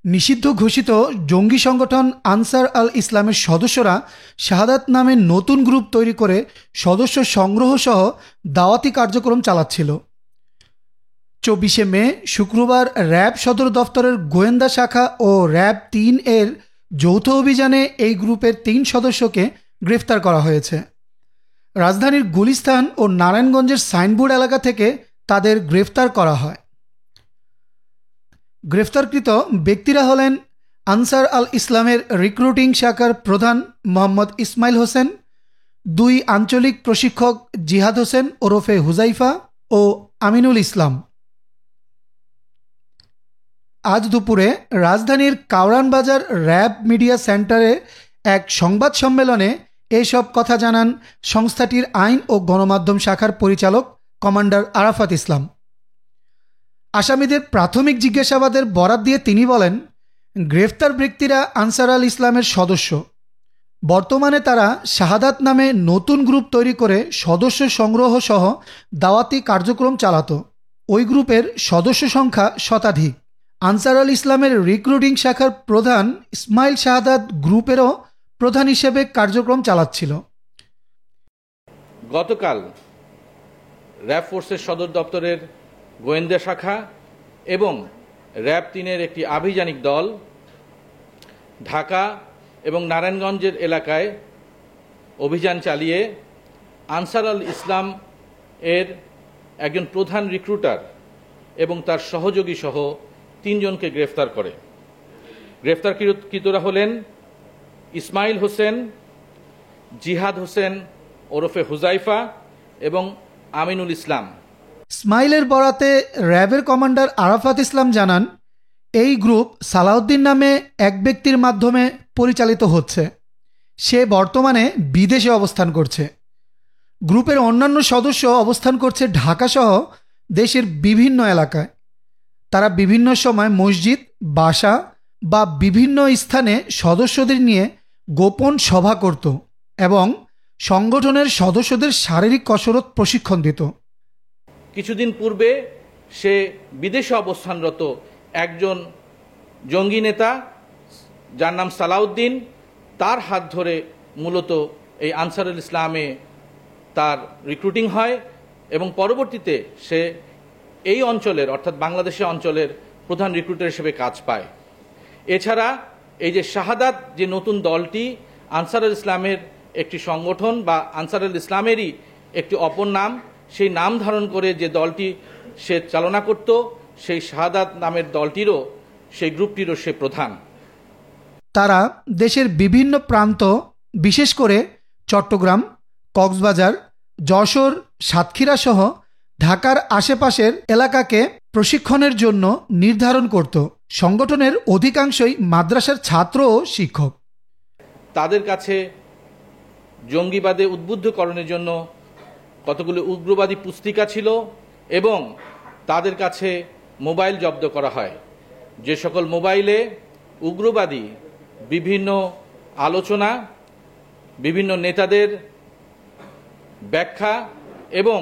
নিষিদ্ধ ঘোষিত জঙ্গি সংগঠন আনসার আল ইসলামের সদস্যরা শাহাদাত নামে নতুন গ্রুপ তৈরি করে সদস্য সংগ্রহ সহ দাওয়াতি কার্যক্রম চালাচ্ছিল। 24শে মে শুক্রবার র্যাব সদর দফতরের গোয়েন্দা শাখা ও র্যাব 3 এর যৌথ অভিযানে এই গ্রুপের 3 সদস্যকে গ্রেফতার করা হয়েছে। রাজধানীর গুলিস্তান ও নারায়ণগঞ্জের সাইনবোর্ড এলাকা থেকে তাদের গ্রেফতার করা হয়। গ্রেফতারকৃত ব্যক্তিরা হলেন আনসার আল ইসলামের রিক্রুটিং শাখার প্রধান মোহাম্মদ ইসমাইল হোসেন, 2 আঞ্চলিক প্রশিক্ষক জিহাদ হোসেন ওরফে হুজাইফা ও আমিনুল ইসলাম। আজ দুপুরে রাজধানীর কাওরান বাজার র্যাব মিডিয়া সেন্টারে এক সংবাদ সম্মেলনে এসব কথা জানান সংস্থাটির আইন ও গণমাধ্যম শাখার পরিচালক কমান্ডার আরাফাত ইসলাম। আসামিদের প্রাথমিক জিজ্ঞাসাবাদের বরাত দিয়ে তিনি বলেন, গ্রেফতার ব্যক্তিরা আনসার আল ইসলামের সদস্য। বর্তমানে তারা শাহাদাত নামে নতুন গ্রুপ তৈরি করে সদস্য সংগ্রহ সহ দাওয়াতি কার্যক্রম চালাত। ওই গ্রুপের সদস্য সংখ্যা শতাধিক। আনসার আল ইসলামের রিক্রুটিং শাখার প্রধান ইসমাইল শাহাদাত গ্রুপেরও প্রধান হিসেবে কার্যক্রম চালাচ্ছিল। গতকাল র্যাব ফোর্সের সদর দপ্তরের গোয়েন্দা শাখা এবং র্যাব 3-এর একটি আভিযানিক দল ঢাকা এবং নারায়ণগঞ্জের এলাকায় অভিযান চালিয়ে আনসার আল ইসলাম এর একজন প্রধান রিক্রুটার এবং তার সহযোগী সহ 3 জনকে গ্রেফতার করে। গ্রেফতারকৃতরা হলেন ইসমাইল হোসেন, জিহাদ হোসেন ওরফে হুজাইফা এবং আমিনুল ইসলাম। ইসমাইলের বরাতে র্যাবের কমান্ডার আরাফাত ইসলাম জানান, এই গ্রুপ সালাউদ্দিন নামে এক ব্যক্তির মাধ্যমে পরিচালিত হচ্ছে। সে বর্তমানে বিদেশে অবস্থান করছে। গ্রুপের অন্যান্য সদস্য অবস্থান করছে ঢাকাসহ দেশের বিভিন্ন এলাকায়। তারা বিভিন্ন সময় মসজিদ, বাসা বা বিভিন্ন স্থানে সদস্যদের নিয়ে গোপন সভা করত এবং সংগঠনের সদস্যদের শারীরিক কসরত প্রশিক্ষণ দিত। কিছুদিন পূর্বে সে বিদেশে অবস্থানরত একজন জঙ্গি নেতা যার নাম সালাউদ্দিন, তার হাত ধরে মূলত এই আনসারুল ইসলামে তার রিক্রুটিং হয় এবং পরবর্তীতে সে এই অঞ্চলের অর্থাৎ বাংলাদেশের অঞ্চলের প্রধান রিক্রুটার হিসেবে কাজ পায়। এছাড়া এই যে শাহাদাত যে নতুন দলটি আনসারুল ইসলামের একটি সংগঠন বা আনসারুল ইসলামেরই একটি অপর নাম, সেই নাম ধারণ করে যে দলটি সে চালনা করত, সেই শাহাদাত নামের দলটিরও সেই গ্রুপটিরও সে প্রধান। তারা দেশের বিভিন্ন প্রান্ত, বিশেষ করে চট্টগ্রাম, কক্সবাজার, যশোর, সাতক্ষীরা সহ ঢাকার আশেপাশের এলাকাকে প্রশিক্ষণের জন্য নির্ধারণ করত। সংগঠনের অধিকাংশই মাদ্রাসার ছাত্র ও শিক্ষক। তাদের কাছে জঙ্গিবাদে উদ্বুদ্ধকরণের জন্য কতগুলো উগ্রবাদী পুস্তিকা ছিল এবং তাদের কাছে মোবাইল জব্দ করা হয়। যে সকল মোবাইলে উগ্রবাদী বিভিন্ন আলোচনা, বিভিন্ন নেতাদের ব্যাখ্যা এবং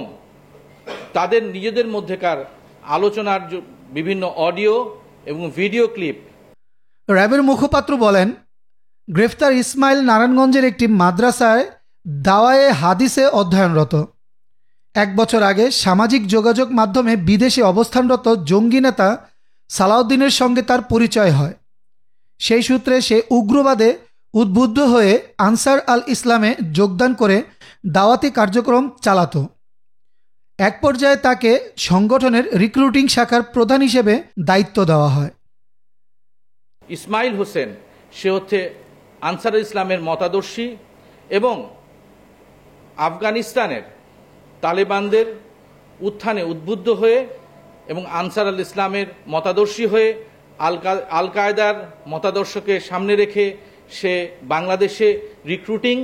তাদের নিজেদের মধ্যেকার আলোচনার বিভিন্ন অডিও এবং ভিডিও ক্লিপ। র্যাবের মুখপাত্র বলেন, গ্রেফতার ইসমাইল নারায়ণগঞ্জের একটি মাদ্রাসায় দাওয়ায়ে হাদিসে অধ্যয়নরত। 1 বছর আগে সামাজিক যোগাযোগ মাধ্যমে বিদেশে অবস্থানরত জঙ্গি নেতা সালাউদ্দিনের সঙ্গে তার পরিচয় হয়। সেই সূত্রে সে উগ্রবাদে উদ্বুদ্ধ হয়ে আনসার আল ইসলামে যোগদান করে দাওয়াতি কার্যক্রম চালাত। এক পর্যায়ে তাকে সংগঠনের রিক্রুটিং শাখার প্রধান হিসেবে দায়িত্ব দেওয়া হয়। ইসমাইল হোসেন সে হচ্ছে আনসার ইসলামের মতাদর্শী এবং আফগানিস্তানের তালেবানদের উত্থানে উদ্বুদ্ধ হয়ে এবং আনসার আল ইসলামের মতাদর্শী হয়ে আল কায়দার মতাদর্শকে সামনে রেখে সে বাংলাদেশে রিক্রুটিং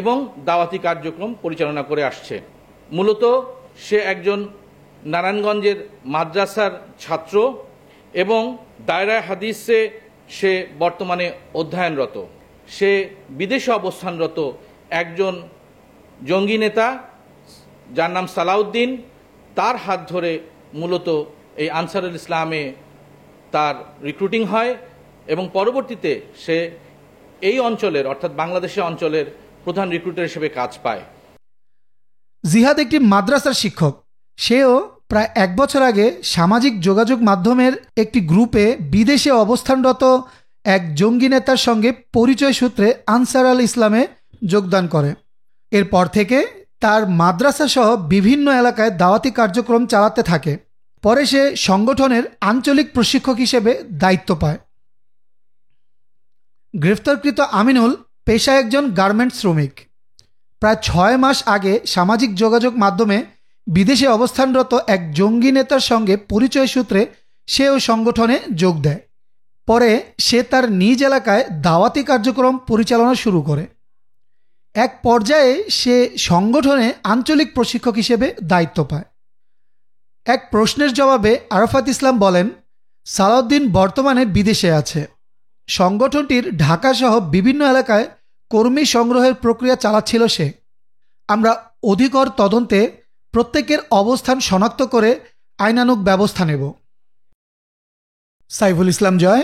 এবং দাওয়াতি কার্যক্রম পরিচালনা করে আসছে। মূলত সে একজন নারায়ণগঞ্জের মাদ্রাসার ছাত্র এবং দায়রায়ে হাদিসে সে বর্তমানে অধ্যয়নরত। সে বিদেশে অবস্থানরত একজন জঙ্গি নেতা যার নাম সালাউদ্দিন, তার হাত ধরে মূলত এই আনসারুল ইসলামে তার রিক্রুটিং হয় এবং পরবর্তীতে সে এই অঞ্চলের অর্থাৎ বাংলাদেশের অঞ্চলের প্রধান রিক্রুটার হিসেবে কাজ পায়। জিহাদ একটি মাদ্রাসার শিক্ষক। সেও প্রায় 1 বছর আগে সামাজিক যোগাযোগ মাধ্যমের একটি গ্রুপে বিদেশে অবস্থানরত এক জঙ্গি নেতার সঙ্গে পরিচয় সূত্রে আনসার আল ইসলামে যোগদান করে। এরপর থেকে তার মাদ্রাসা সহ বিভিন্ন এলাকায় দাওয়াতি কার্যক্রম চালাতে থাকে। পরে সে সংগঠনের আঞ্চলিক প্রশিক্ষক হিসেবে দায়িত্ব পায়। গ্রেফতারকৃত আমিনুল পেশায় একজন গার্মেন্টস শ্রমিক। প্রায় 6 মাস আগে সামাজিক যোগাযোগ মাধ্যমে বিদেশে অবস্থানরত এক জঙ্গি নেতার সঙ্গে পরিচয় সূত্রে সেও সংগঠনে যোগ দেয়। পরে সে তার নিজ এলাকায় দাওয়াতি কার্যক্রম পরিচালনা শুরু করে। এক পর্যায়ে সে সংগঠনে আঞ্চলিক প্রশিক্ষক হিসেবে দায়িত্ব পায়। এক প্রশ্নের জবাবে আরাফাত ইসলাম বলেন, সালাউদ্দিন বর্তমানে বিদেশে আছে। সংগঠনটির ঢাকাসহ বিভিন্ন এলাকায় কর্মী সংগ্রহের প্রক্রিয়া চালাচ্ছিল সে। আমরা অধিকর তদন্তে প্রত্যেকের অবস্থান শনাক্ত করে আইনানুগ ব্যবস্থা নেব। সাইফুল ইসলাম জয়,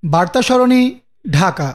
বার্তা সরণি, ঢাকা।